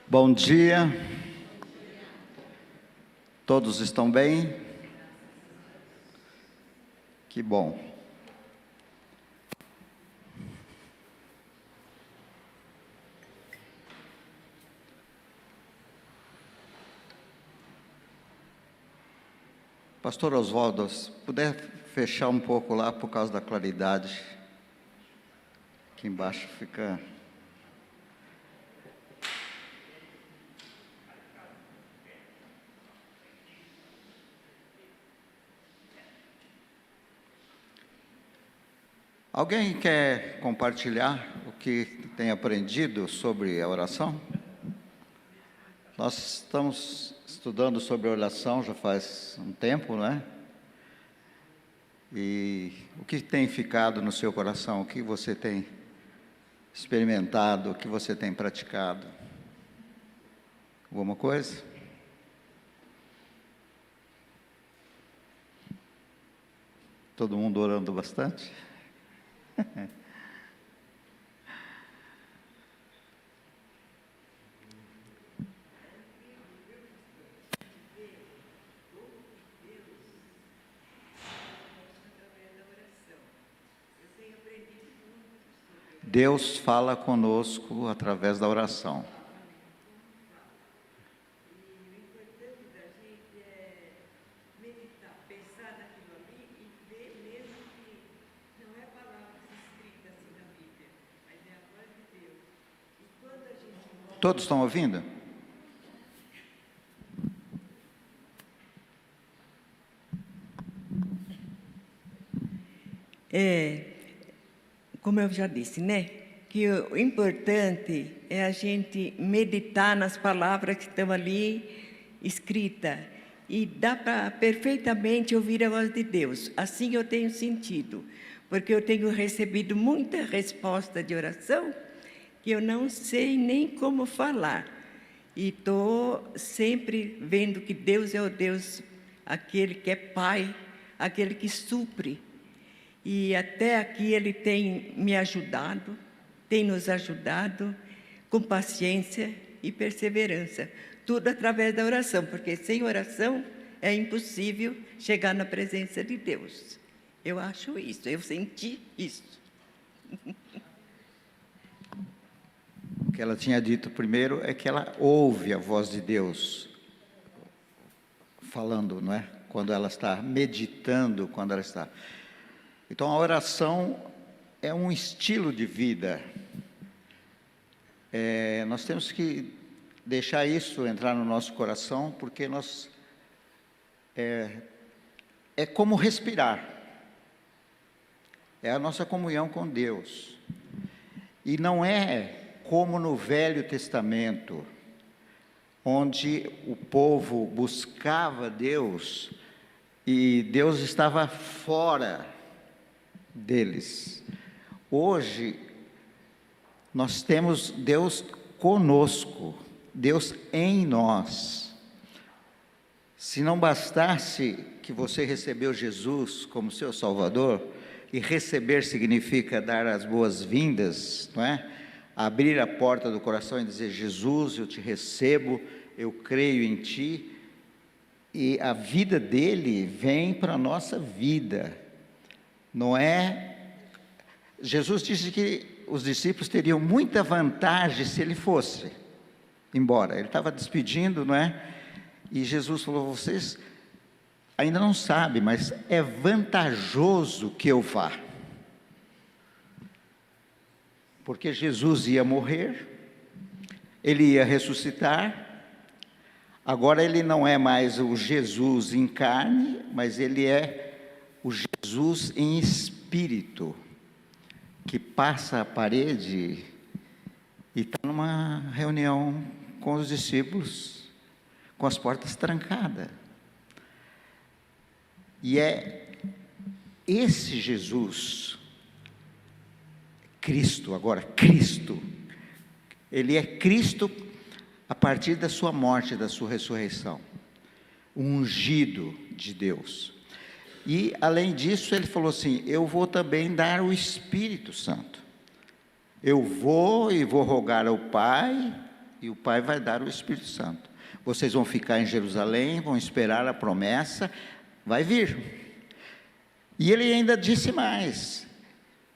Bom dia, todos estão bem? Que bom. Pastor Oswaldo, se puder fechar um pouco lá por causa da claridade, aqui embaixo fica... Alguém quer compartilhar o que tem aprendido sobre a oração? Nós estamos estudando sobre a oração já faz um tempo, né? E o que tem ficado no seu coração? O que você tem experimentado? O que você tem praticado? Alguma coisa? Todo mundo orando bastante? Deus fala conosco através da oração. Todos estão ouvindo? Como eu já disse, né? Que o importante é a gente meditar nas palavras que estão ali escritas. E dá para perfeitamente ouvir a voz de Deus. Assim eu tenho sentido. Porque eu tenho recebido muita resposta de oração que eu não sei nem como falar. E estou sempre vendo que Deus é o Deus, aquele que é Pai, aquele que supre. E até aqui Ele tem me ajudado, tem nos ajudado com paciência e perseverança. Tudo através da oração, porque sem oração é impossível chegar na presença de Deus. Eu acho isso, eu senti isso. O que ela tinha dito primeiro é que ela ouve a voz de Deus falando, não é? Quando ela está meditando, quando ela está... Então, a oração é um estilo de vida. Nós temos que deixar isso entrar no nosso coração, porque é como respirar. É a nossa comunhão com Deus. E não é como no Velho Testamento, onde o povo buscava Deus e Deus estava fora deles. Hoje, nós temos Deus conosco, Deus em nós. Se não bastasse que você recebeu Jesus como seu Salvador, e receber significa dar as boas-vindas, não é? Abrir a porta do coração e dizer: Jesus, eu te recebo, eu creio em ti, e a vida dele vem para a nossa vida. Não é? Jesus disse que os discípulos teriam muita vantagem se ele fosse embora. Ele estava despedindo, não é? E Jesus falou: vocês ainda não sabem, mas é vantajoso que eu vá. Porque Jesus ia morrer, ele ia ressuscitar. Agora ele não é mais o Jesus em carne, mas ele é o Jesus em espírito, que passa a parede e está numa reunião com os discípulos, com as portas trancadas. E é esse Jesus, Cristo, agora, Cristo, ele é Cristo a partir da sua morte, da sua ressurreição, o ungido de Deus. E, além disso, ele falou assim: eu vou também dar o Espírito Santo. Eu vou e vou rogar ao Pai, e o Pai vai dar o Espírito Santo. Vocês vão ficar em Jerusalém, vão esperar a promessa, vai vir. E ele ainda disse mais: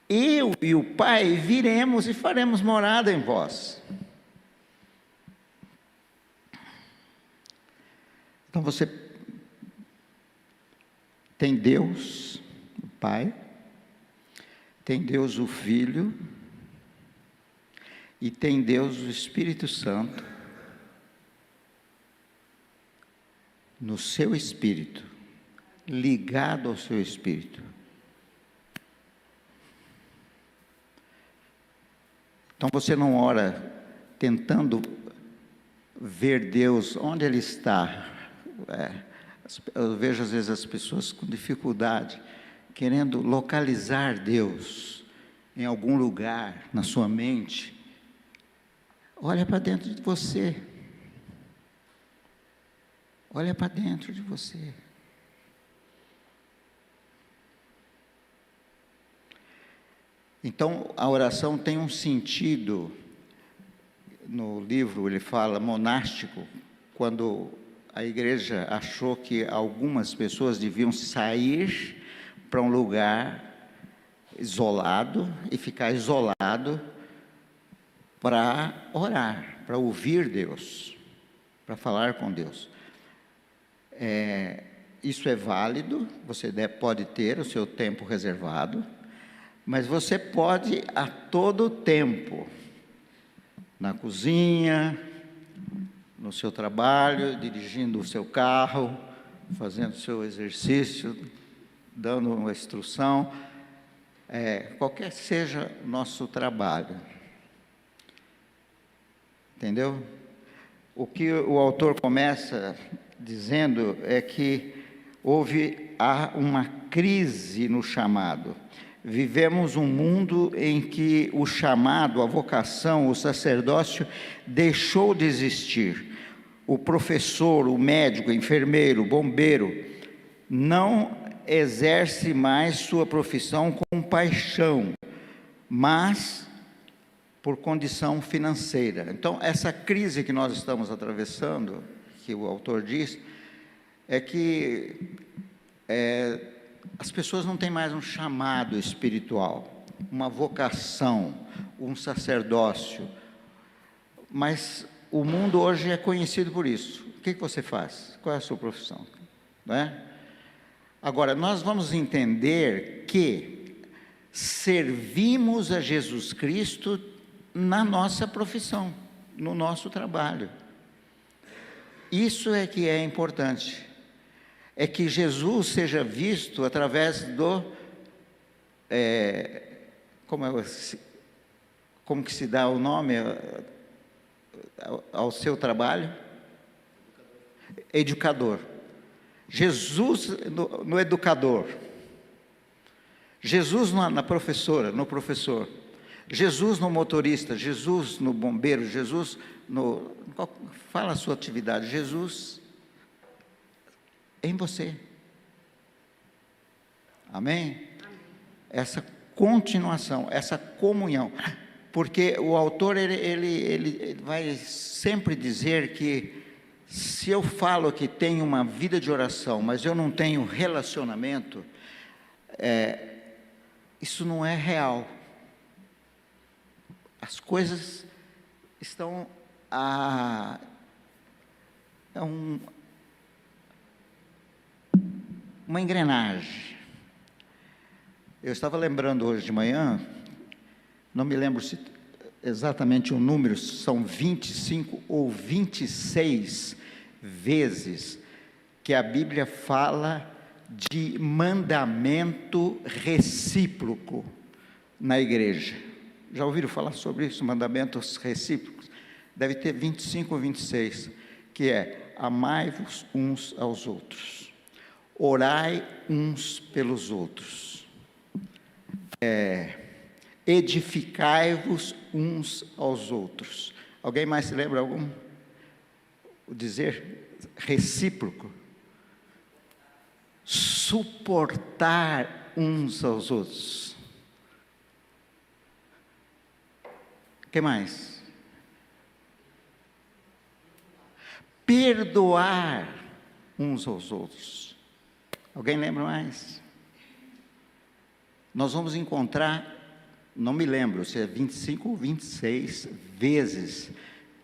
eu e o Pai viremos e faremos morada em vós. Então você tem Deus, o Pai, tem Deus o Filho, e tem Deus o Espírito Santo no seu espírito, ligado ao seu espírito. Então você não ora tentando ver Deus onde Ele está. Eu vejo às vezes as pessoas com dificuldade, querendo localizar Deus em algum lugar na sua mente. Olha para dentro de você. Olha para dentro de você. Então, a oração tem um sentido, no livro ele fala monástico, quando a igreja achou que algumas pessoas deviam sair para um lugar isolado e ficar isolado para orar, para ouvir Deus, para falar com Deus. Isso é válido, você pode ter o seu tempo reservado, mas você pode a todo tempo, na cozinha, no seu trabalho, dirigindo o seu carro, fazendo o seu exercício, dando uma instrução, qualquer seja o nosso trabalho. Entendeu? O que o autor começa dizendo é que há uma crise no chamado. Vivemos um mundo em que o chamado, a vocação, o sacerdócio deixou de existir. O professor, o médico, o enfermeiro, o bombeiro não exerce mais sua profissão com paixão, mas por condição financeira. Então, essa crise que nós estamos atravessando, que o autor diz, é que as pessoas não têm mais um chamado espiritual, uma vocação, um sacerdócio, mas o mundo hoje é conhecido por isso. O que você faz? Qual é a sua profissão? Não é? Agora, nós vamos entender que servimos a Jesus Cristo na nossa profissão, no nosso trabalho. Isso é que é importante. É que Jesus seja visto através do... como que se dá o nome ao seu trabalho? Educador. Jesus no educador. Jesus na professora, no professor. Jesus no motorista, Jesus no bombeiro, Jesus no... Fala a sua atividade. Jesus em você. Amém? Essa continuação, essa comunhão. Porque o autor, ele vai sempre dizer que se eu falo que tenho uma vida de oração, mas eu não tenho relacionamento, isso não é real. As coisas estão uma engrenagem. Eu estava lembrando hoje de manhã, não me lembro se exatamente o número, são 25 ou 26 vezes que a Bíblia fala de mandamento recíproco na igreja. Já ouviram falar sobre isso? Mandamentos recíprocos? Deve ter 25 ou 26, que é: amai-vos uns aos outros, orai uns pelos outros, edificai-vos uns aos outros. Alguém mais se lembra algum? O dizer recíproco. Suportar uns aos outros. O que mais? perdoar uns aos outros. Alguém lembra mais? Nós vamos encontrar, não me lembro se é 25 ou 26 vezes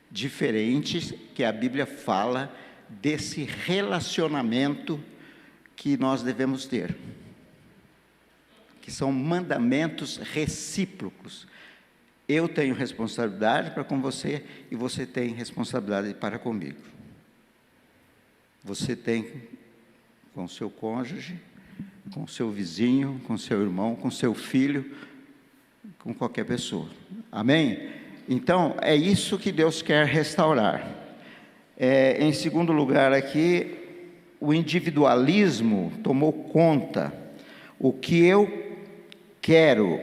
diferentes que a Bíblia fala desse relacionamento que nós devemos ter, que são mandamentos recíprocos. Eu tenho responsabilidade para com você e você tem responsabilidade para comigo. Você tem com o seu cônjuge, com o seu vizinho, com o seu irmão, com o seu filho, com qualquer pessoa. Amém? Então, é isso que Deus quer restaurar. Em segundo lugar aqui, o individualismo tomou conta. O que eu quero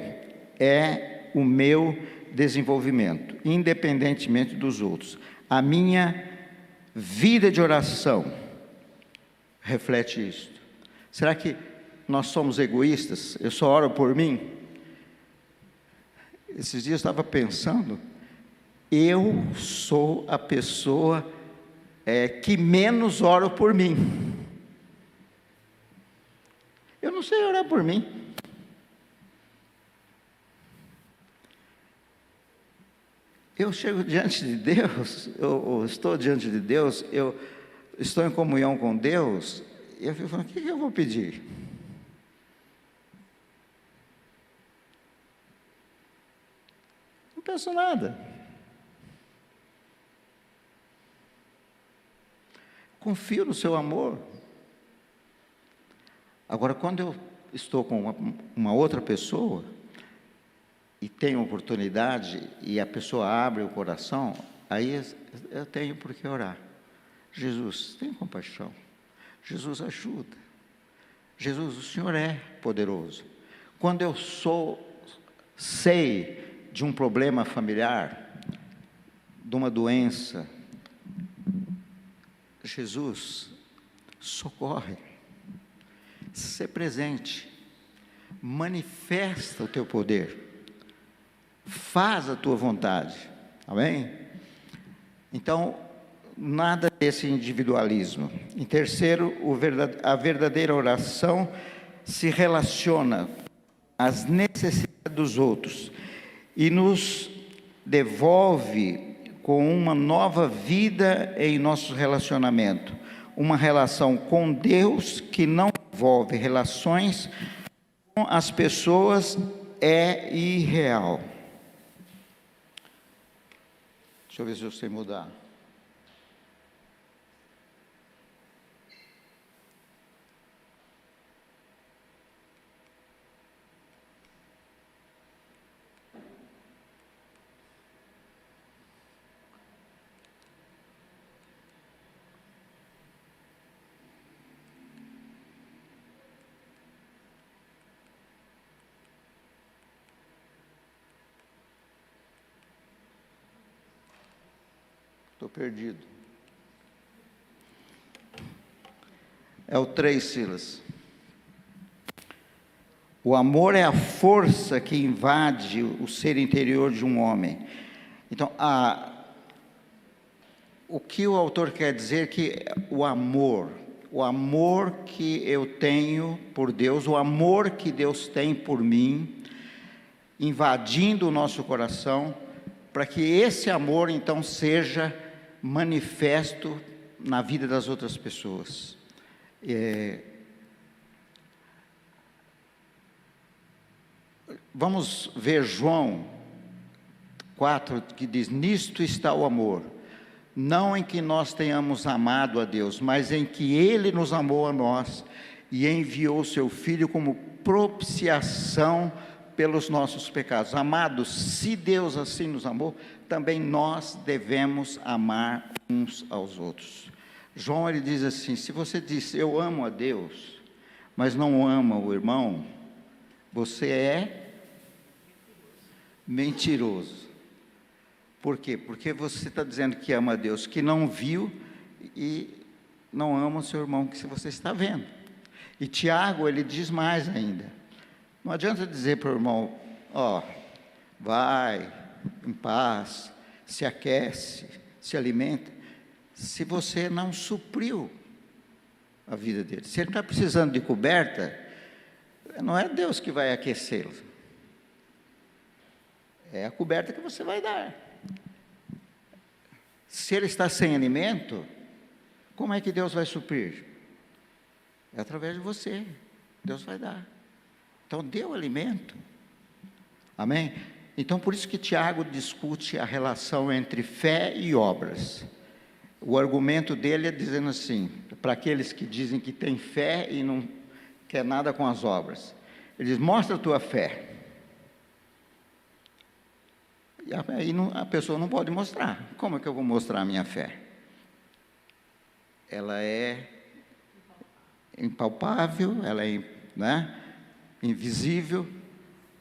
é o meu desenvolvimento, independentemente dos outros. A minha vida de oração reflete isso. Será que nós somos egoístas? Eu só oro por mim? Esses dias eu estava pensando, eu sou a pessoa que menos oro por mim. Eu não sei orar por mim. Eu chego diante de Deus, eu estou diante de Deus, eu estou em comunhão com Deus, e eu fico falando, o que eu vou pedir? Não penso nada. Confio no seu amor. Agora, quando eu estou com uma outra pessoa, e tenho oportunidade, e a pessoa abre o coração, aí eu tenho por que orar. Jesus, tenha compaixão. Jesus, ajuda. Jesus, o Senhor é poderoso. Quando eu sei de um problema familiar, de uma doença, Jesus, socorre. Ser presente. Manifesta o teu poder. Faz a tua vontade, amém? Então, nada desse individualismo. Em terceiro, a verdadeira oração se relaciona às necessidades dos outros e nos devolve com uma nova vida em nosso relacionamento, uma relação com Deus que não envolve relações com as pessoas é irreal. Deixa eu ver se eu sei mudar. Estou perdido. É o 3, Silas. O amor é a força que invade o ser interior de um homem. Então, o que o autor quer dizer que o amor que eu tenho por Deus, o amor que Deus tem por mim, invadindo o nosso coração, para que esse amor, então, seja manifesto na vida das outras pessoas. Vamos ver João 4, que diz, nisto está o amor, não em que nós tenhamos amado a Deus, mas em que Ele nos amou a nós, e enviou o seu Filho como propiciação pelos nossos pecados. Amados, se Deus assim nos amou, também nós devemos amar uns aos outros. João, ele diz assim, se você diz, eu amo a Deus, mas não ama o irmão, você é mentiroso. Por quê? Porque você está dizendo que ama a Deus, que não viu, e não ama o seu irmão que você está vendo. E Tiago, ele diz mais ainda. Não adianta dizer para o irmão, vai em paz, se aquece, se alimenta, se você não supriu a vida dele. Se ele está precisando de coberta, não é Deus que vai aquecê-lo. É a coberta que você vai dar. Se ele está sem alimento, como é que Deus vai suprir? É através de você. Deus vai dar. Então, dê o alimento. Amém? Então, por isso que Tiago discute a relação entre fé e obras. O argumento dele é dizendo assim, para aqueles que dizem que tem fé e não quer nada com as obras. Ele diz, mostra a tua fé. E aí a pessoa não pode mostrar. Como é que eu vou mostrar a minha fé? Ela é impalpável, ela é, né, invisível.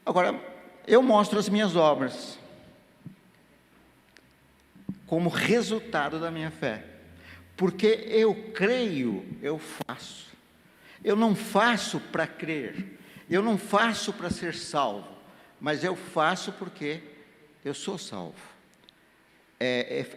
Agora, eu mostro as minhas obras como resultado da minha fé, porque eu creio, eu faço. Eu não faço para crer, eu não faço para ser salvo, mas eu faço porque eu sou salvo.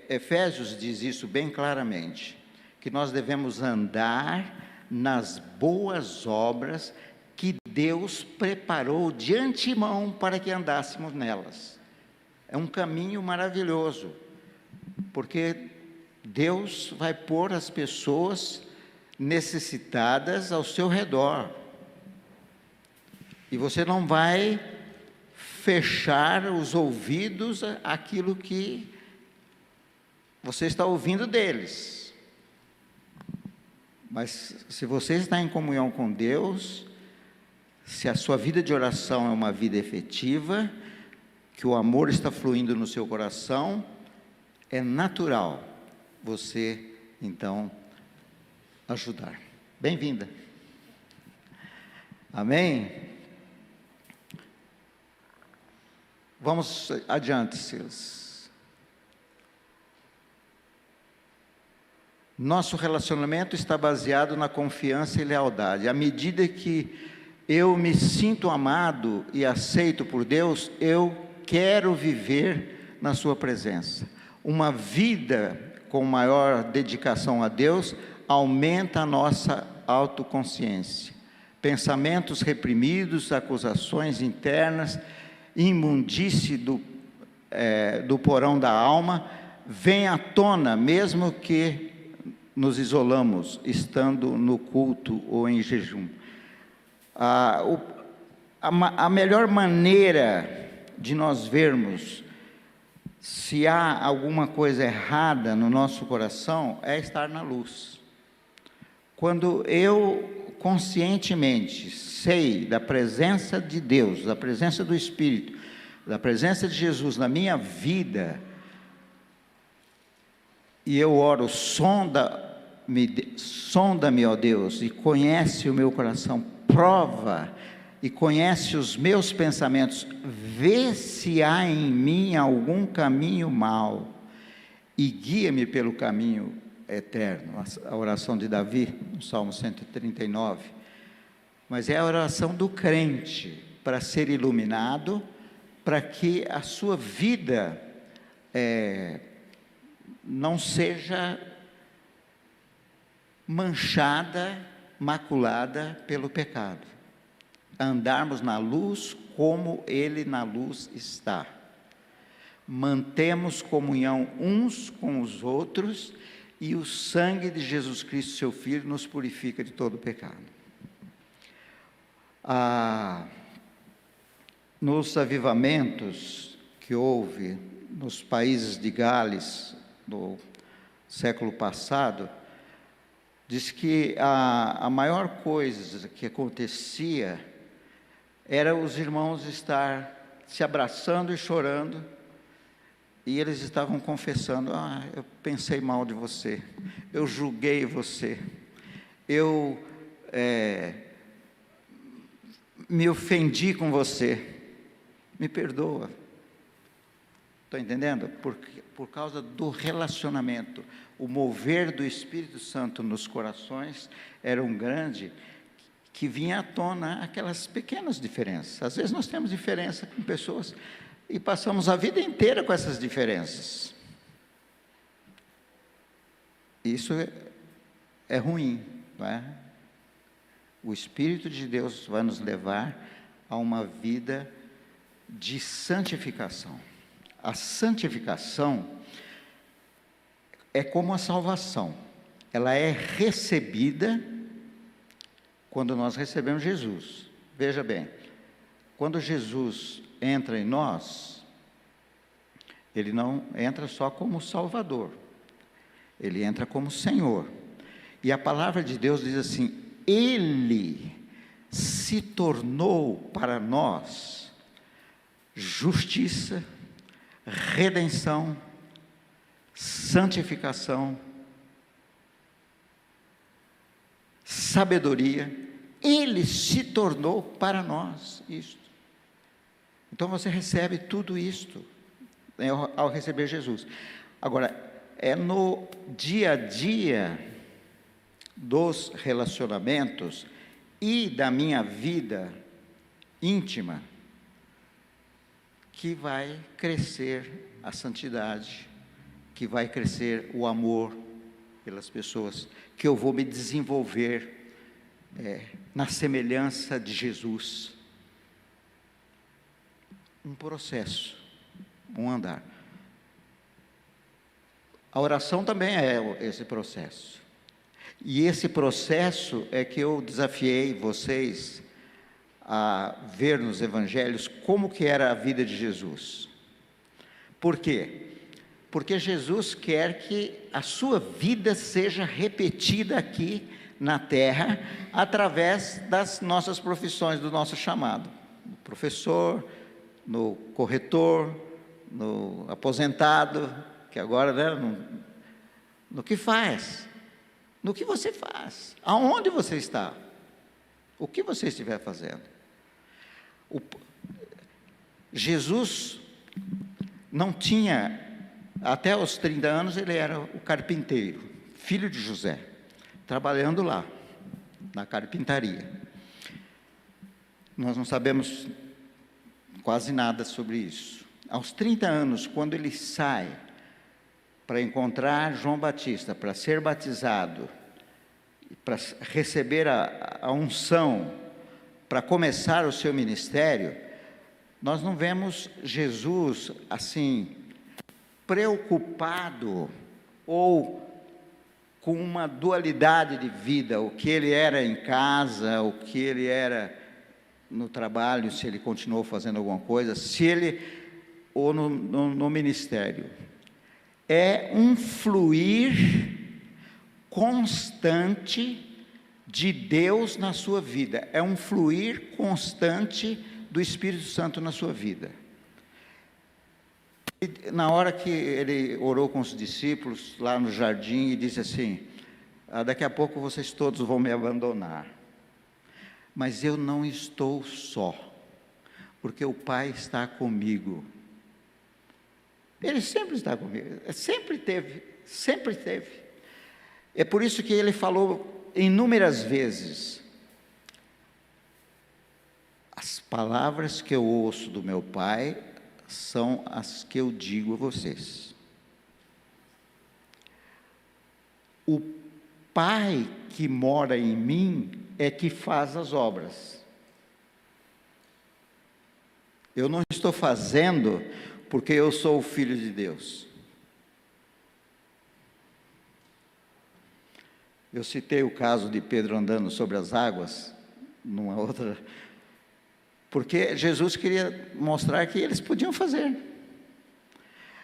Efésios diz isso bem claramente, que nós devemos andar nas boas obras que Deus preparou de antemão para que andássemos nelas. É um caminho maravilhoso, porque Deus vai pôr as pessoas necessitadas ao seu redor, e você não vai fechar os ouvidos àquilo que você está ouvindo deles. Mas se você está em comunhão com Deus, se a sua vida de oração é uma vida efetiva, que o amor está fluindo no seu coração, é natural você, então, ajudar. Bem-vinda. Amém? Vamos adiante, Silas. Nosso relacionamento está baseado na confiança e lealdade. À medida que eu me sinto amado e aceito por Deus, eu quero viver na sua presença. Uma vida com maior dedicação a Deus aumenta a nossa autoconsciência. Pensamentos reprimidos, acusações internas, imundície do porão da alma, vem à tona, mesmo que nos isolamos, estando no culto ou em jejum. A melhor maneira de nós vermos se há alguma coisa errada no nosso coração é estar na luz. Quando eu conscientemente sei da presença de Deus, da presença do Espírito, da presença de Jesus na minha vida, e eu oro, sonda-me, ó Deus, e conhece o meu coração, prova e conhece os meus pensamentos, vê se há em mim algum caminho mau e guia-me pelo caminho eterno. A oração de Davi, no Salmo 139. Mas é a oração do crente para ser iluminado, para que a sua vida não seja manchada, maculada pelo pecado. Andarmos na luz como Ele na luz está. Mantemos comunhão uns com os outros e o sangue de Jesus Cristo, seu Filho, nos purifica de todo pecado. Nos avivamentos que houve nos países de Gales, no século passado, diz que a maior coisa que acontecia era os irmãos estar se abraçando e chorando, e eles estavam confessando: eu pensei mal de você, eu julguei você, eu me ofendi com você, me perdoa. Estão entendendo? Por causa do relacionamento, o mover do Espírito Santo nos corações era um grande, que vinha à tona aquelas pequenas diferenças. Às vezes nós temos diferença com pessoas e passamos a vida inteira com essas diferenças. Isso é ruim, não é? O Espírito de Deus vai nos levar a uma vida de santificação. A santificação é como a salvação. Ela é recebida quando nós recebemos Jesus. Veja bem, quando Jesus entra em nós, Ele não entra só como Salvador, Ele entra como Senhor. E a palavra de Deus diz assim: Ele se tornou para nós justiça, redenção, santificação, sabedoria. Ele se tornou para nós isto. Então você recebe tudo isto, né, ao receber Jesus. Agora, é no dia a dia dos relacionamentos e da minha vida íntima que vai crescer a santidade, que vai crescer o amor pelas pessoas, que eu vou me desenvolver na semelhança de Jesus. Um processo, um andar. A oração também é esse processo. E esse processo é que eu desafiei vocês a ver nos evangelhos como que era a vida de Jesus. Por quê? Porque Jesus quer que a sua vida seja repetida aqui na terra, através das nossas profissões, do nosso chamado. No professor, no corretor, no aposentado, que agora, né, no que faz, no que você faz, aonde você está, o que você estiver fazendo. Jesus não tinha, até os 30 anos, ele era o carpinteiro, filho de José, trabalhando lá, na carpintaria. Nós não sabemos quase nada sobre isso. Aos 30 anos, quando ele sai para encontrar João Batista, para ser batizado, para receber a unção, para começar o seu ministério, nós não vemos Jesus assim, preocupado ou com uma dualidade de vida, o que ele era em casa, o que ele era no trabalho, se ele continuou fazendo alguma coisa, se ele, ou no ministério. É um fluir constante de Deus na sua vida, é um fluir constante do Espírito Santo na sua vida. E na hora que ele orou com os discípulos lá no jardim e disse assim: daqui a pouco vocês todos vão me abandonar, mas eu não estou só, porque o Pai está comigo. Ele sempre está comigo, sempre teve, sempre teve. É por isso que ele falou inúmeras vezes: as palavras que eu ouço do meu Pai são as que eu digo a vocês. O Pai que mora em mim é que faz as obras. Eu não estou fazendo porque eu sou o Filho de Deus. Eu citei o caso de Pedro andando sobre as águas, numa outra, porque Jesus queria mostrar que eles podiam fazer.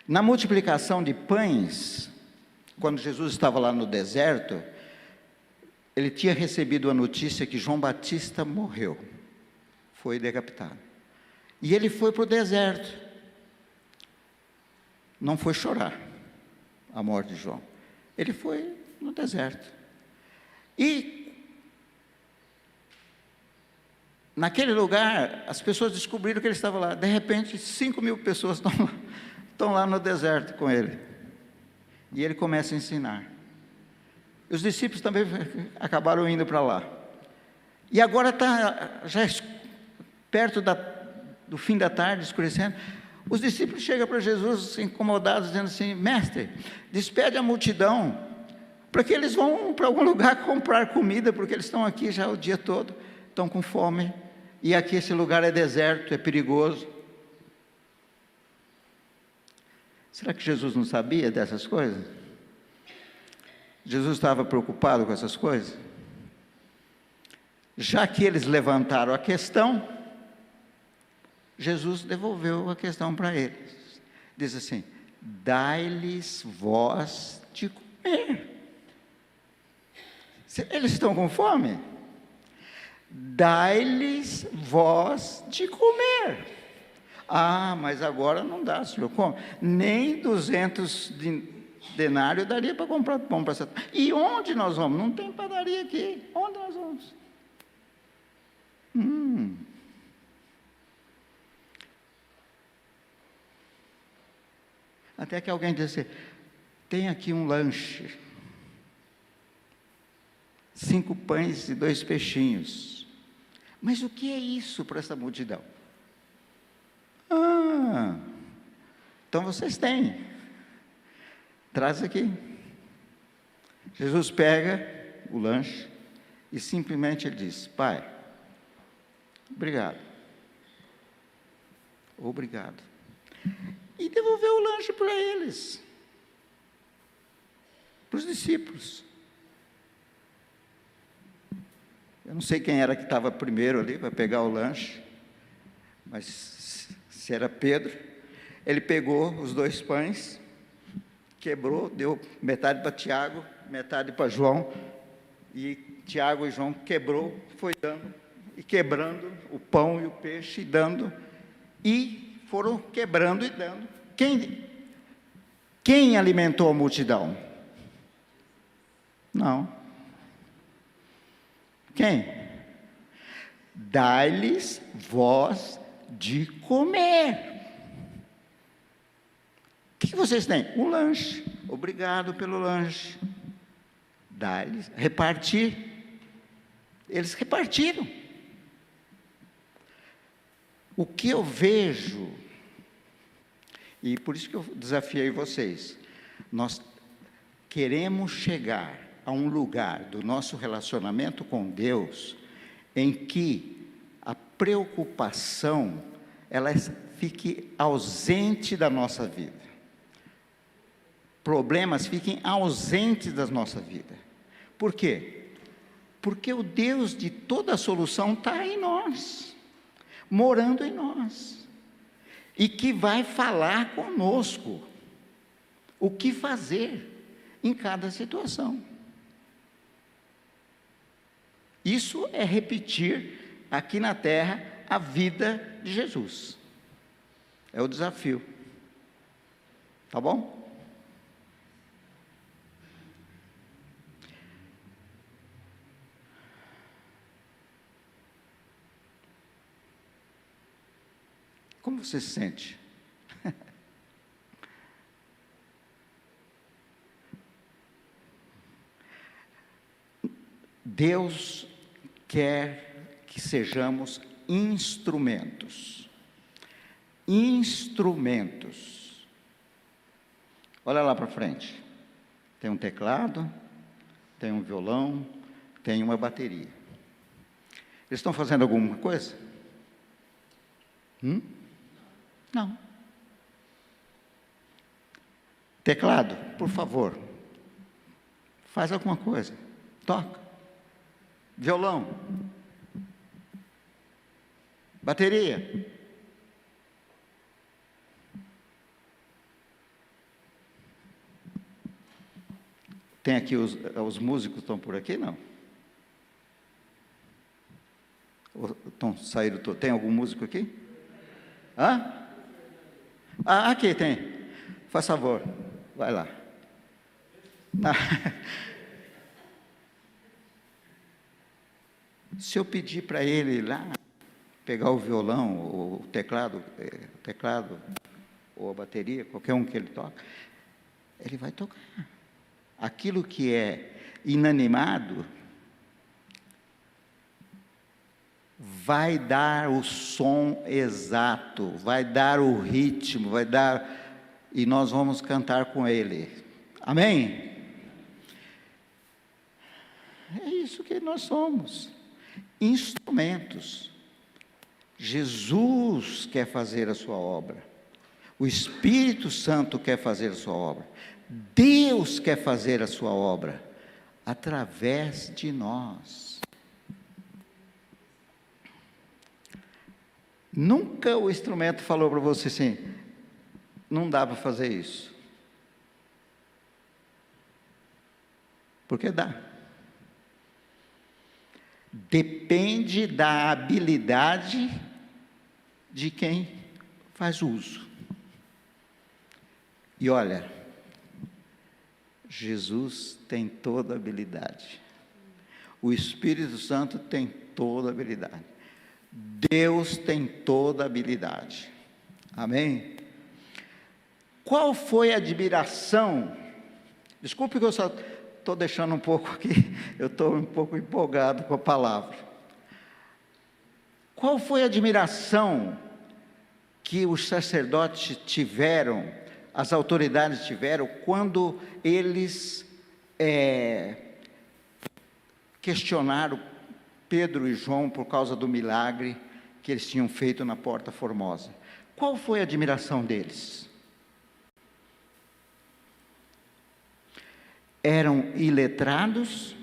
Na multiplicação de pães, quando Jesus estava lá no deserto, ele tinha recebido a notícia que João Batista morreu, foi decapitado. E ele foi para o deserto. Não foi chorar a morte de João. Ele foi no deserto. E naquele lugar, as pessoas descobriram que ele estava lá. De repente, 5.000 pessoas estão lá no deserto com ele. E ele começa a ensinar. Os discípulos também acabaram indo para lá. E agora está já perto do fim da tarde, escurecendo. Os discípulos chegam para Jesus incomodados, dizendo assim: mestre, despede a multidão, para que eles vão para algum lugar comprar comida, porque eles estão aqui já o dia todo, estão com fome, e aqui esse lugar é deserto, é perigoso. Será que Jesus não sabia dessas coisas? Jesus estava preocupado com essas coisas? Já que eles levantaram a questão, Jesus devolveu a questão para eles. Diz assim: dai-lhes vós de comer. Eles estão com fome? Dai-lhes vós de comer. Ah, mas agora não dá, senhor. Como? Nem 200 denários daria para comprar pão para essa. E onde nós vamos? Não tem padaria aqui. Onde nós vamos? Até que alguém disse assim: tem aqui um lanche, 5 pães e 2 peixinhos. Mas o que é isso para essa multidão? Ah, então vocês têm. Traz aqui. Jesus pega o lanche e simplesmente ele diz: Pai, obrigado. Obrigado. E devolveu o lanche para eles, para os discípulos. Eu não sei quem era que estava primeiro ali para pegar o lanche, mas se era Pedro. Ele pegou os 2 pães, quebrou, deu metade para Tiago, metade para João, e Tiago e João quebrou, foi dando, e quebrando o pão e o peixe, e dando, e foram quebrando e dando. Quem alimentou a multidão? Não. Quem? Dai-lhes vós de comer. O que vocês têm? Um lanche. Obrigado pelo lanche. Dai-lhes. Repartir. Eles repartiram. O que eu vejo, e por isso que eu desafiei vocês, nós queremos chegar a um lugar do nosso relacionamento com Deus em que a preocupação ela fique ausente da nossa vida. Problemas fiquem ausentes da nossa vida. Por quê? Porque o Deus de toda a solução está em nós, morando em nós, e que vai falar conosco o que fazer em cada situação. Isso é repetir aqui na terra a vida de Jesus. É o desafio. Tá bom? Como você se sente? Deus quer que sejamos instrumentos. Instrumentos. Olha lá para frente. Tem um teclado, tem um violão, tem uma bateria. Eles estão fazendo alguma coisa? Não. Teclado, por favor. Faz alguma coisa. Toca. Violão. Bateria. Tem aqui os músicos estão por aqui, não? Estão saíram, tem algum músico aqui? Hã? Ah, aqui tem. Faz favor, vai lá. Se eu pedir para ele ir lá, pegar o violão, ou o teclado, ou a bateria, qualquer um que ele toca, ele vai tocar. Aquilo que é inanimado, vai dar o som exato, vai dar o ritmo, vai dar, e nós vamos cantar com ele. Amém? isso que nós somos, instrumentos. Jesus quer fazer a sua obra, o Espírito Santo quer fazer a sua obra, Deus quer fazer a sua obra, através de nós. Nunca o instrumento falou para você assim, não dá para fazer isso. Porque dá. Depende da habilidade de quem faz uso. E olha, Jesus tem toda a habilidade. O Espírito Santo tem toda a habilidade. Deus tem toda a habilidade. Amém? Qual foi a admiração? Desculpe que eu só estou deixando um pouco aqui, eu estou um pouco empolgado com a palavra. Qual foi a admiração que os sacerdotes tiveram, as autoridades tiveram, quando eles questionaram Pedro e João por causa do milagre que eles tinham feito na Porta Formosa? Qual foi a admiração deles? Eram iletrados,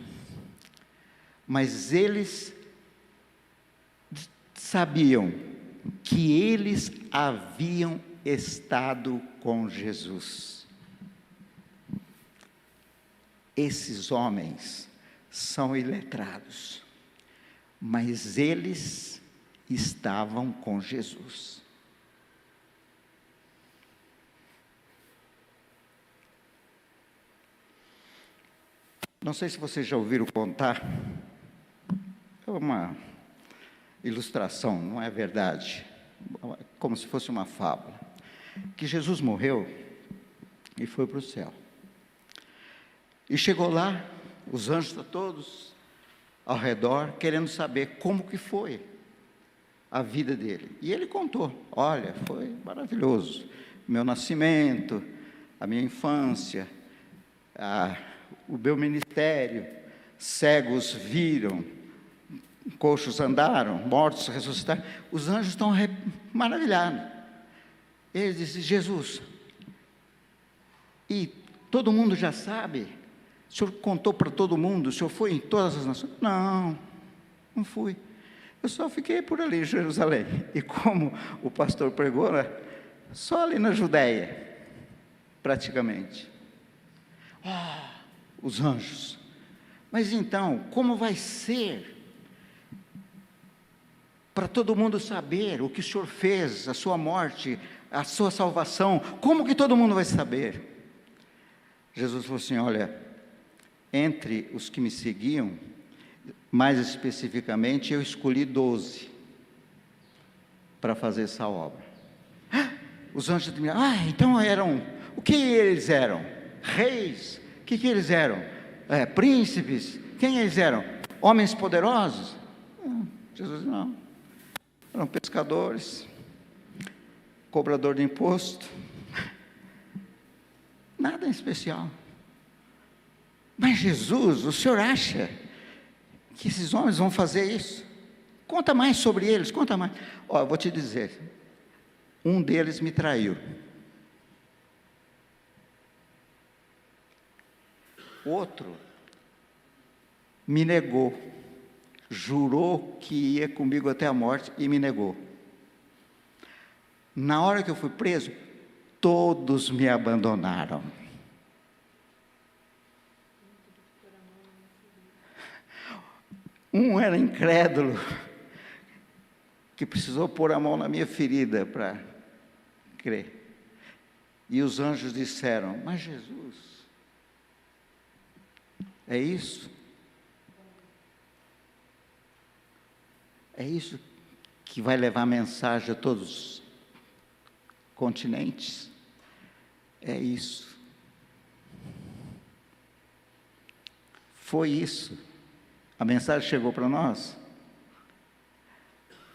mas eles sabiam que eles haviam estado com Jesus. Esses homens são iletrados, mas eles estavam com Jesus. Não sei se vocês já ouviram contar, é uma ilustração, não é verdade, como se fosse uma fábula, que Jesus morreu e foi para o céu. E chegou lá, os anjos estão todos ao redor, querendo saber como que foi a vida dele. E ele contou, olha, foi maravilhoso, meu nascimento, a minha infância, o meu ministério, cegos viram, coxos andaram, mortos ressuscitaram. Os anjos estão maravilhados. Ele disse, Jesus, e todo mundo já sabe? O senhor contou para todo mundo? O senhor foi em todas as nações? Não, não fui. Eu só fiquei por ali em Jerusalém. E como o pastor pregou, né? Só ali na Judéia, praticamente. Os anjos. Mas então, como vai ser para todo mundo saber o que o Senhor fez, a sua morte, a sua salvação? Como que todo mundo vai saber? Jesus falou assim, olha, entre os que me seguiam, mais especificamente, eu escolhi 12 para fazer essa obra. Os anjos me então eram, o que eles eram? Reis? O que eles eram? Príncipes? Quem eles eram? Homens poderosos? Jesus não. Eram pescadores, cobrador de imposto, nada em especial. Mas Jesus, o senhor acha que esses homens vão fazer isso? Conta mais sobre eles, conta mais. Eu vou te dizer, um deles me traiu. Outro me negou, jurou que ia comigo até a morte e me negou. Na hora que eu fui preso, todos me abandonaram. Um era incrédulo, que precisou pôr a mão na minha ferida para crer. E os anjos disseram, mas Jesus, é isso? É isso que vai levar a mensagem a todos os continentes? É isso. Foi isso. A mensagem chegou para nós?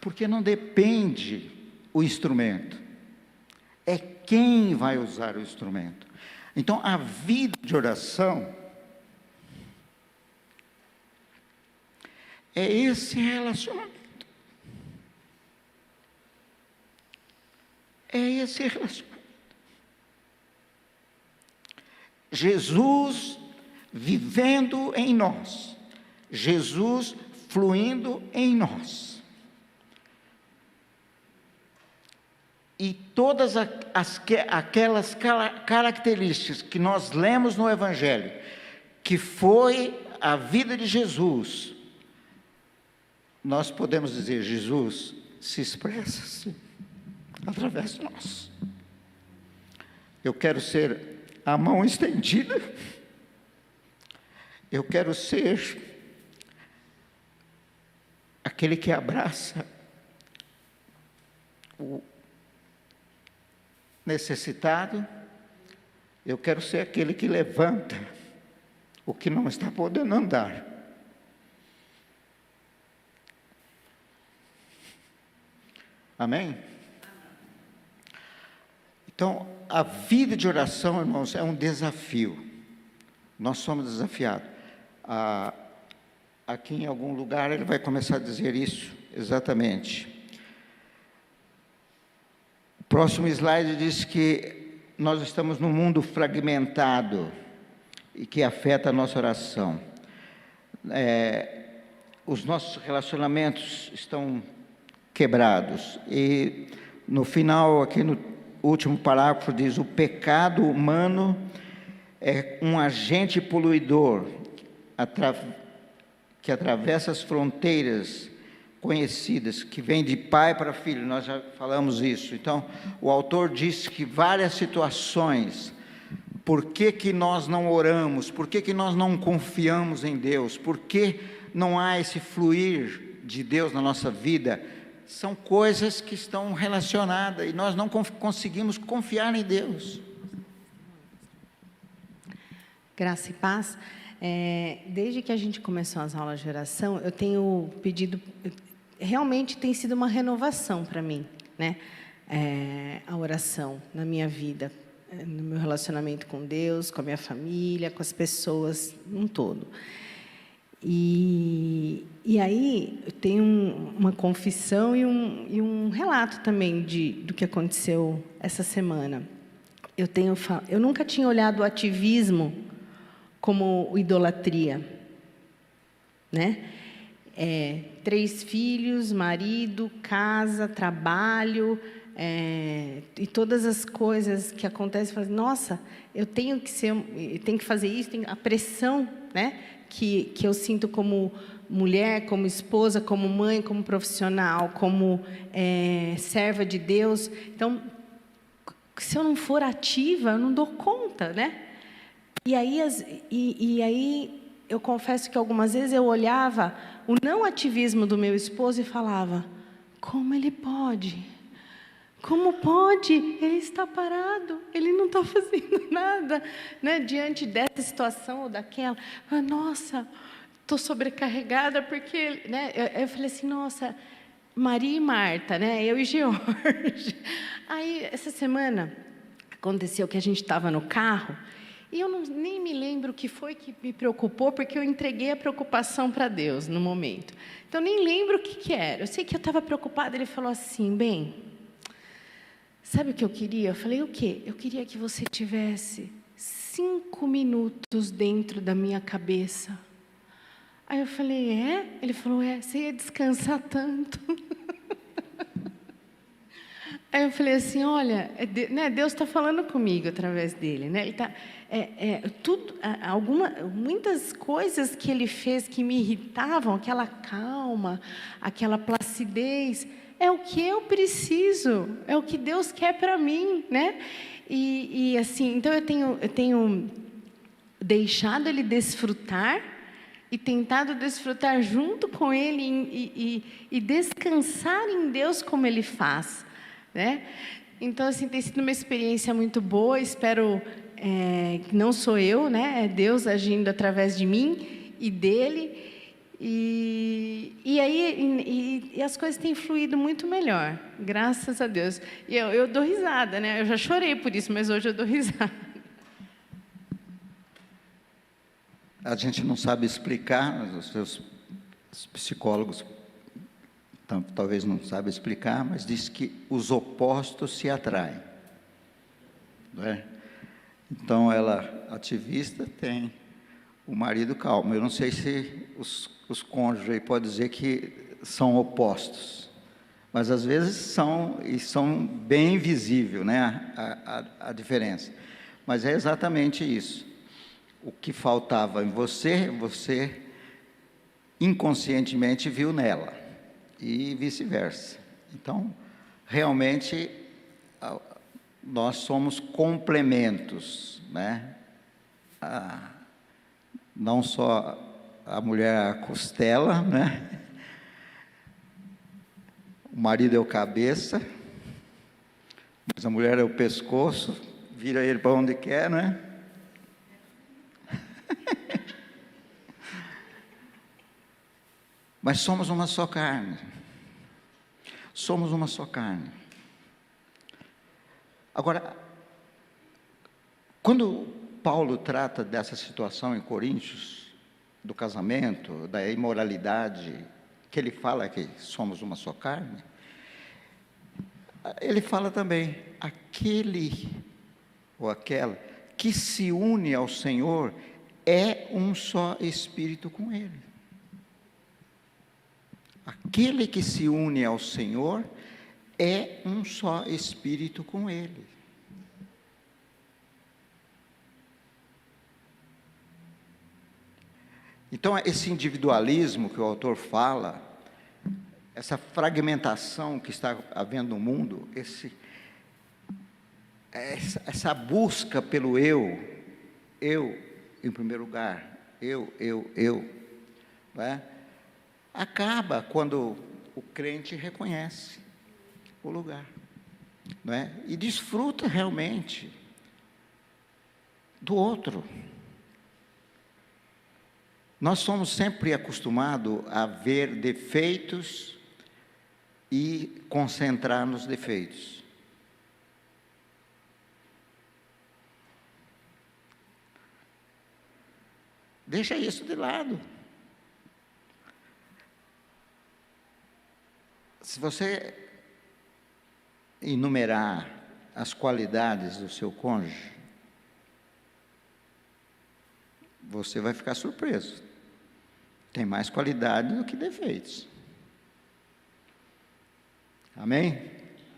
Porque não depende o instrumento. É quem vai usar o instrumento. Então, a vida de oração É esse relacionamento. É esse relacionamento. Jesus vivendo em nós. Jesus fluindo em nós. E todas aquelas características que nós lemos no Evangelho, que foi a vida de Jesus, nós podemos dizer, Jesus se expressa assim, através de nós. Eu quero ser a mão estendida, eu quero ser aquele que abraça o necessitado, eu quero ser aquele que levanta o que não está podendo andar. Amém? Então, a vida de oração, irmãos, é um desafio. Nós somos desafiados. Aqui em algum lugar ele vai começar a dizer isso exatamente. O próximo slide diz que nós estamos num mundo fragmentado e que afeta a nossa oração. Os nossos relacionamentos estão quebrados. E no final, aqui no último parágrafo, diz: o pecado humano é um agente poluidor que atravessa as fronteiras conhecidas, que vem de pai para filho. Nós já falamos isso. Então, o autor diz que várias situações, por que nós não oramos, por que nós não confiamos em Deus, por que não há esse fluir de Deus na nossa vida, são coisas que estão relacionadas, e nós não conseguimos confiar em Deus. Graça e paz. Desde que a gente começou as aulas de oração, eu tenho pedido, realmente tem sido uma renovação para mim, né? A oração na minha vida, no meu relacionamento com Deus, com a minha família, com as pessoas, um todo. E aí eu tenho uma confissão e um relato também do que aconteceu essa semana. Eu nunca tinha olhado o ativismo como idolatria, né? 3 filhos, marido, casa, trabalho, e todas as coisas que acontecem. Nossa, eu tenho que fazer isso, a pressão, né? Que eu sinto como mulher, como esposa, como mãe, como profissional, como serva de Deus. Então, se eu não for ativa, eu não dou conta, né? E aí eu confesso que algumas vezes eu olhava o não ativismo do meu esposo e falava: como ele pode? Como pode? Ele está parado, ele não está fazendo nada, né? Diante dessa situação ou daquela. Nossa, estou sobrecarregada porque, né? Eu falei assim: nossa, Maria e Marta, né? Eu e George. Aí, essa semana, aconteceu que a gente estava no carro. E eu nem me lembro o que foi que me preocupou, porque eu entreguei a preocupação para Deus no momento. Então, nem lembro o que era. Eu sei que eu estava preocupada. Ele falou assim: bem, sabe o que eu queria? Eu falei: o quê? Eu queria que você tivesse 5 minutos dentro da minha cabeça. Aí eu falei: Ele falou: você ia descansar tanto. Aí eu falei assim: olha, né, Deus está falando comigo através dele, né? Ele tá, muitas coisas que ele fez que me irritavam, aquela calma, aquela placidez, é o que eu preciso, é o que Deus quer para mim, né? E assim, então eu tenho deixado ele desfrutar e tentado desfrutar junto com ele e descansar em Deus como ele faz. Né? Então, assim, tem sido uma experiência muito boa. Espero que não sou eu, né? É Deus agindo através de mim e dele. E aí as coisas têm fluído muito melhor, graças a Deus. E eu dou risada, né? Eu já chorei por isso, mas hoje eu dou risada. A gente não sabe explicar, Os psicólogos talvez não saibam explicar, mas diz que os opostos se atraem. Não é? Então, ela, ativista, tem o marido calmo. Eu não sei se os cônjuges aí podem dizer que são opostos, mas às vezes são, e são bem visível, né, a diferença. Mas é exatamente isso. O que faltava em você, você inconscientemente viu nela, e vice-versa. Então, realmente, nós somos complementos, né? Não só a mulher a costela, né? O marido é o cabeça, mas a mulher é o pescoço, vira ele para onde quer, né? Mas somos uma só carne. Somos uma só carne. Agora, quando Paulo trata dessa situação em Coríntios, do casamento, da imoralidade, que ele fala que somos uma só carne, ele fala também, aquele ou aquela que se une ao Senhor é um só espírito com Ele. Aquele que se une ao Senhor é um só espírito com Ele. Então, esse individualismo que o autor fala, essa fragmentação que está havendo no mundo, essa busca pelo eu em primeiro lugar, eu, não é? Acaba quando o crente reconhece o lugar, não é? E desfruta realmente do outro. Nós somos sempre acostumados a ver defeitos e concentrar nos defeitos. Deixa isso de lado. Se você enumerar as qualidades do seu cônjuge, você vai ficar surpreso. Tem mais qualidade do que defeitos. Amém?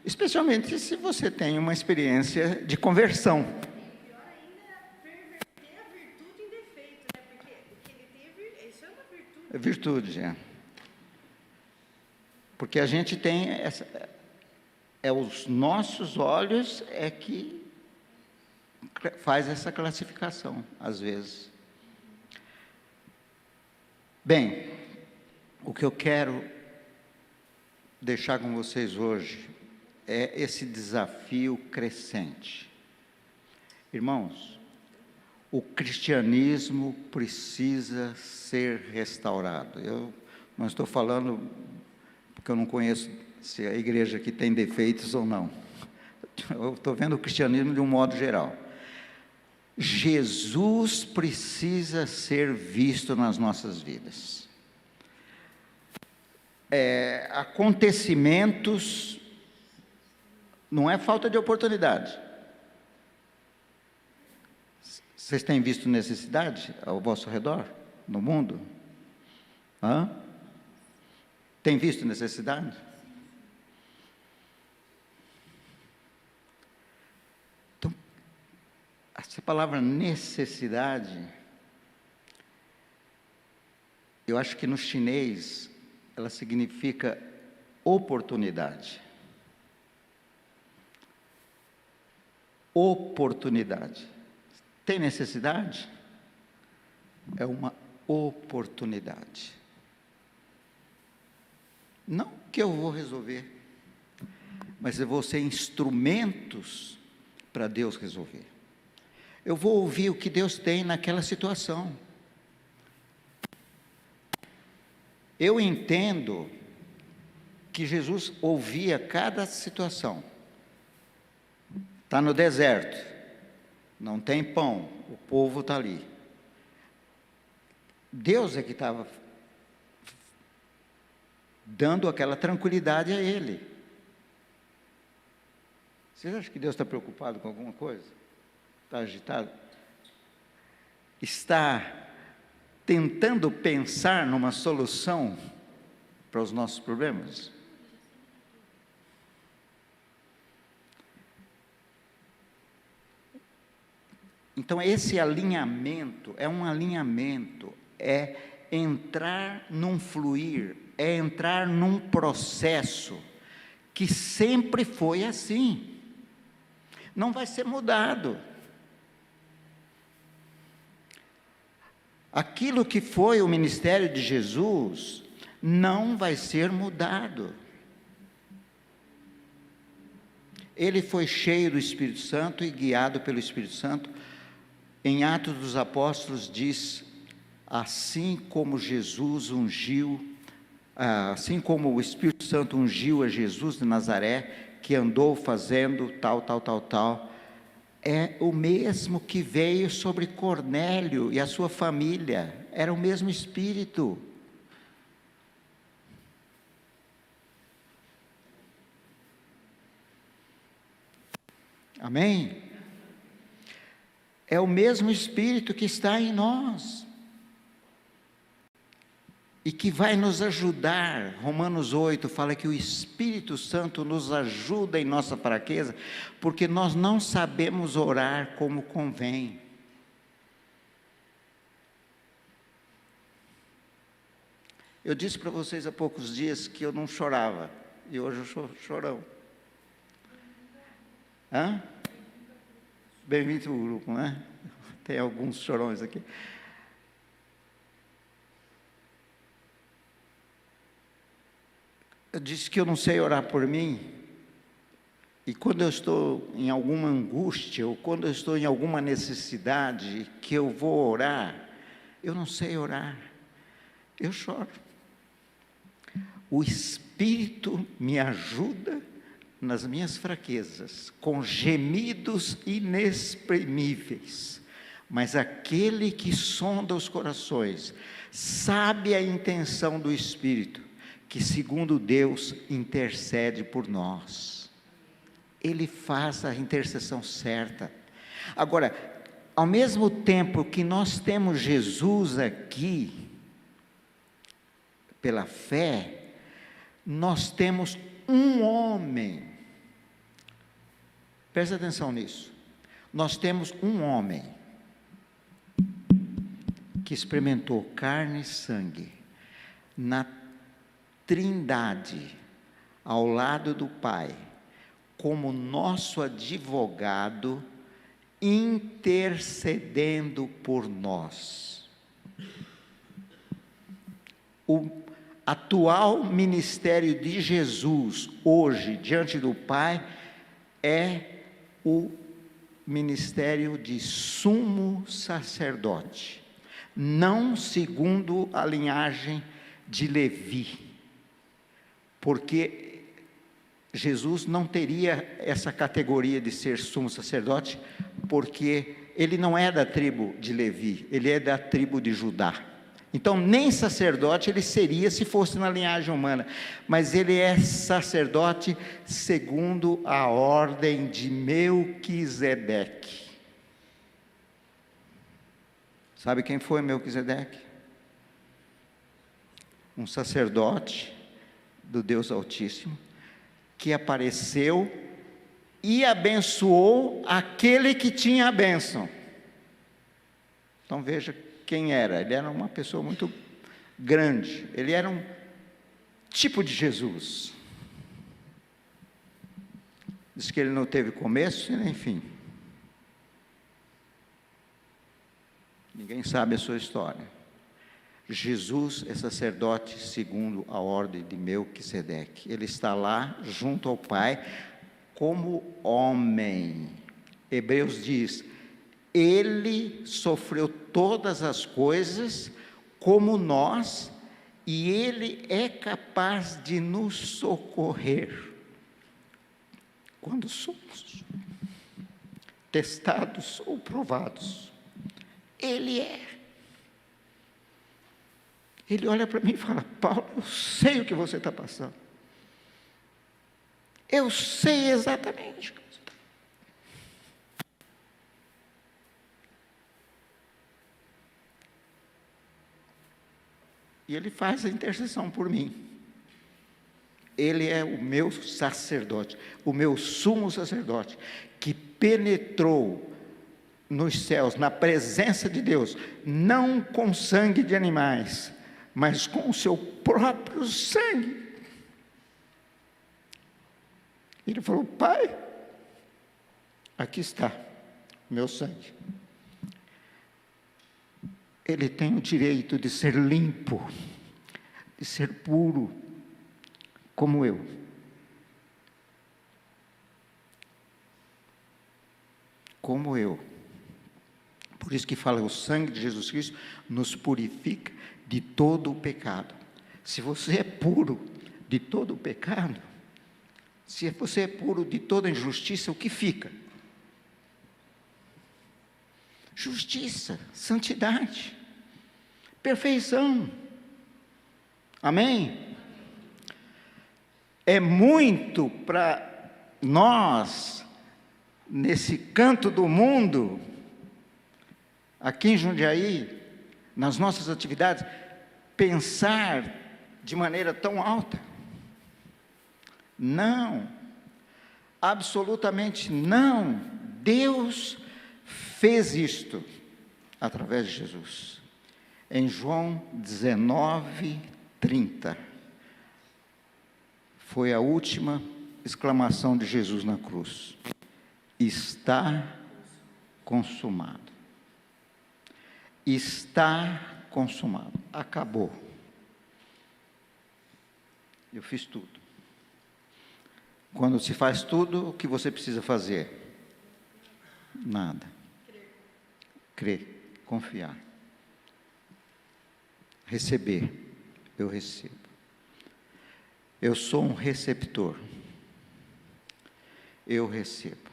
Especialmente se você tem uma experiência de conversão. Pior ainda é perverter a virtude em defeito, né? Porque o que ele tem isso é uma virtude. É virtude, é. Porque a gente tem os nossos olhos é que faz essa classificação, às vezes. Bem, o que eu quero deixar com vocês hoje é esse desafio crescente. Irmãos, o cristianismo precisa ser restaurado. Eu não estou falando porque eu não conheço se a igreja aqui tem defeitos ou não. Eu estou vendo o cristianismo de um modo geral. Jesus precisa ser visto nas nossas vidas. Acontecimentos não é falta de oportunidade. Vocês têm visto necessidade ao vosso redor, no mundo? Tem visto necessidade? Então, essa palavra necessidade, eu acho que no chinês, ela significa oportunidade. Oportunidade. Tem necessidade? É uma oportunidade. Não que eu vou resolver, mas eu vou ser instrumentos para Deus resolver. Eu vou ouvir o que Deus tem naquela situação. Eu entendo que Jesus ouvia cada situação. Está no deserto, não tem pão, o povo está ali. Deus é que estava dando aquela tranquilidade a ele. Vocês acham que Deus está preocupado com alguma coisa? Está agitado? Está tentando pensar numa solução para os nossos problemas? Então, esse alinhamento é um alinhamento, é entrar num fluir, é entrar num processo que sempre foi assim. Não vai ser mudado. Aquilo que foi o ministério de Jesus não vai ser mudado. Ele foi cheio do Espírito Santo e guiado pelo Espírito Santo. Em Atos dos Apóstolos diz, assim como Jesus ungiu, assim como o Espírito Santo ungiu a Jesus de Nazaré, que andou fazendo tal, é o mesmo que veio sobre Cornélio e a sua família, era o mesmo Espírito. Amém? É o mesmo Espírito que está em nós e que vai nos ajudar. Romanos 8 fala que o Espírito Santo nos ajuda em nossa fraqueza, porque nós não sabemos orar como convém. Eu disse para vocês há poucos dias que eu não chorava, e hoje eu sou chorão. Bem-vindo ao grupo, né? Tem alguns chorões aqui. Eu disse que eu não sei orar por mim, e quando eu estou em alguma angústia, ou quando eu estou em alguma necessidade, que eu vou orar, eu não sei orar, eu choro. O Espírito me ajuda nas minhas fraquezas, com gemidos inexprimíveis, mas aquele que sonda os corações, sabe a intenção do Espírito, que segundo Deus intercede por nós. Ele faz a intercessão certa. Agora, ao mesmo tempo que nós temos Jesus aqui, pela fé, nós temos um homem. Presta atenção nisso. Nós temos um homem que experimentou carne e sangue na Trindade, ao lado do Pai, como nosso advogado, intercedendo por nós. O atual ministério de Jesus, hoje, diante do Pai, é o ministério de sumo sacerdote, não segundo a linhagem de Levi, porque Jesus não teria essa categoria de ser sumo sacerdote, porque ele não é da tribo de Levi, ele é da tribo de Judá. Então, nem sacerdote ele seria se fosse na linhagem humana, mas ele é sacerdote segundo a ordem de Melquisedeque. Sabe quem foi Melquisedeque? Um sacerdote do Deus Altíssimo, que apareceu e abençoou aquele que tinha a bênção. Então veja quem era. Ele era uma pessoa muito grande, ele era um tipo de Jesus. Diz que ele não teve começo e nem fim. Ninguém sabe a sua história. Jesus é sacerdote segundo a ordem de Melquisedeque. Ele está lá junto ao Pai como homem. Hebreus diz, ele sofreu todas as coisas como nós, e ele é capaz de nos socorrer quando somos testados ou provados. Ele é. Ele olha para mim e fala: Paulo, eu sei o que você está passando. Eu sei exatamente o que você está. E ele faz a intercessão por mim. Ele é o meu sacerdote, o meu sumo sacerdote, que penetrou nos céus, na presença de Deus, não com sangue de animais, mas com o seu próprio sangue. Ele falou: Pai, aqui está o meu sangue. Ele tem o direito de ser limpo, de ser puro, como eu. Como eu. Por isso que fala: o sangue de Jesus Cristo nos purifica de todo o pecado. Se você é puro de todo o pecado, se você é puro de toda injustiça, o que fica? Justiça, santidade, perfeição. Amém? É muito para nós, nesse canto do mundo, aqui em Jundiaí, nas nossas atividades, pensar de maneira tão alta. Não, absolutamente não. Deus fez isto através de Jesus. Em João 19:30, foi a última exclamação de Jesus na cruz: está consumado. Está consumado. Acabou. Eu fiz tudo. Quando se faz tudo, o que você precisa fazer? Nada. Crer, confiar. Receber. Eu recebo. Eu sou um receptor. Eu recebo.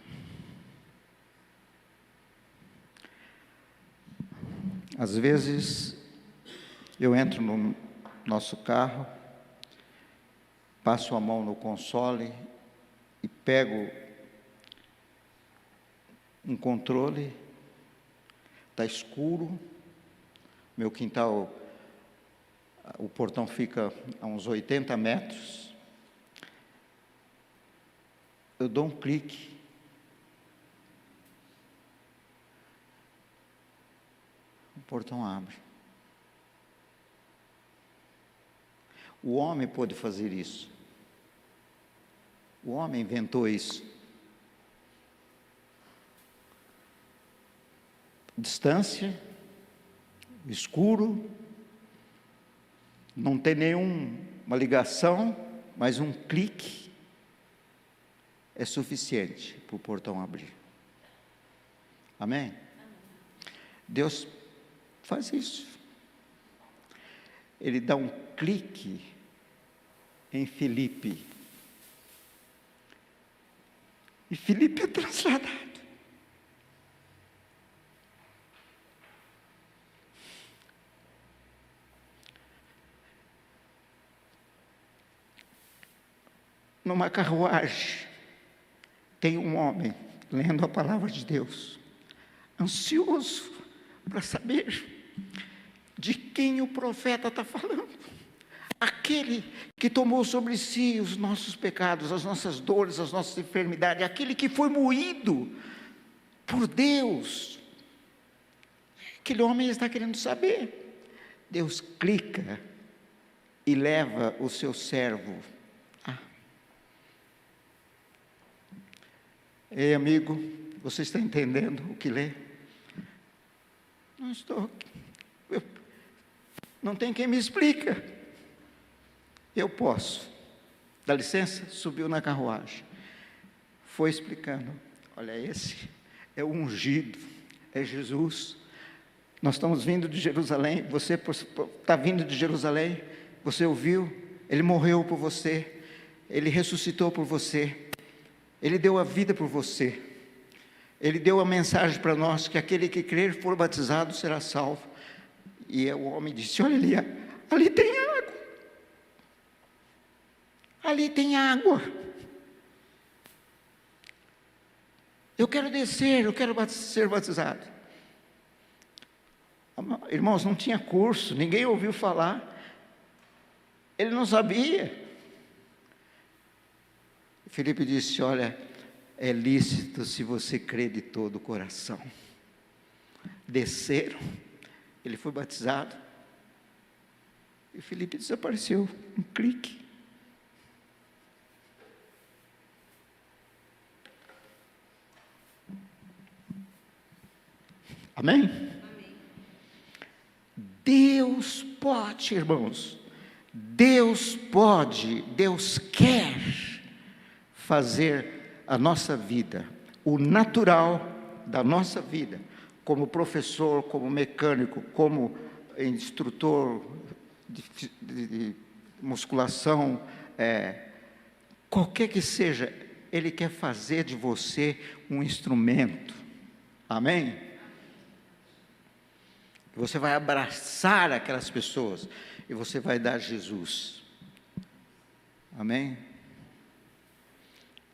Às vezes, eu entro no nosso carro, passo a mão no console e pego um controle, está escuro, meu quintal, o portão fica a uns 80 metros, eu dou um clique, o portão abre. O homem pôde fazer isso. O homem inventou isso. Distância, escuro, não tem nenhuma ligação, mas um clique é suficiente para o portão abrir. Amém? Deus faz isso. Ele dá um clique em Filipe. E Filipe é transladado. Numa carruagem, tem um homem lendo a palavra de Deus, ansioso para saber de quem o profeta está falando. Aquele que tomou sobre si os nossos pecados, as nossas dores, as nossas enfermidades, aquele que foi moído por Deus. Aquele homem está querendo saber. Deus clica e leva o seu servo. Ei, amigo, você está entendendo o que lê? Não estou. Não tem quem me explica. Eu posso. Dá licença? Subiu na carruagem. Foi explicando. Olha, esse é o ungido, é Jesus. Nós estamos vindo de Jerusalém. Você está vindo de Jerusalém. Você ouviu? Ele morreu por você. Ele ressuscitou por você. Ele deu a vida por você. Ele deu a mensagem para nós que aquele que crer e for batizado será salvo. E o homem disse: olha ali, Ali tem água. Ali tem água. Eu quero descer, eu quero ser batizado. Irmãos, não tinha curso, ninguém ouviu falar. Ele não sabia. Filipe disse: olha, é lícito se você crê de todo o coração. Desceram, ele foi batizado, e Filipe desapareceu, um clique. Amém? Amém. Deus pode, irmãos, Deus pode, Deus quer fazer a nossa vida, o natural da nossa vida, como professor, como mecânico, como instrutor de musculação, qualquer que seja, Ele quer fazer de você um instrumento. Amém? Você vai abraçar aquelas pessoas e você vai dar Jesus. Amém?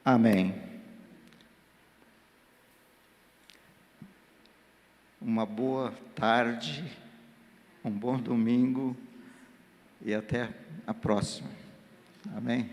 Amém. Uma boa tarde, um bom domingo e até a próxima. Amém?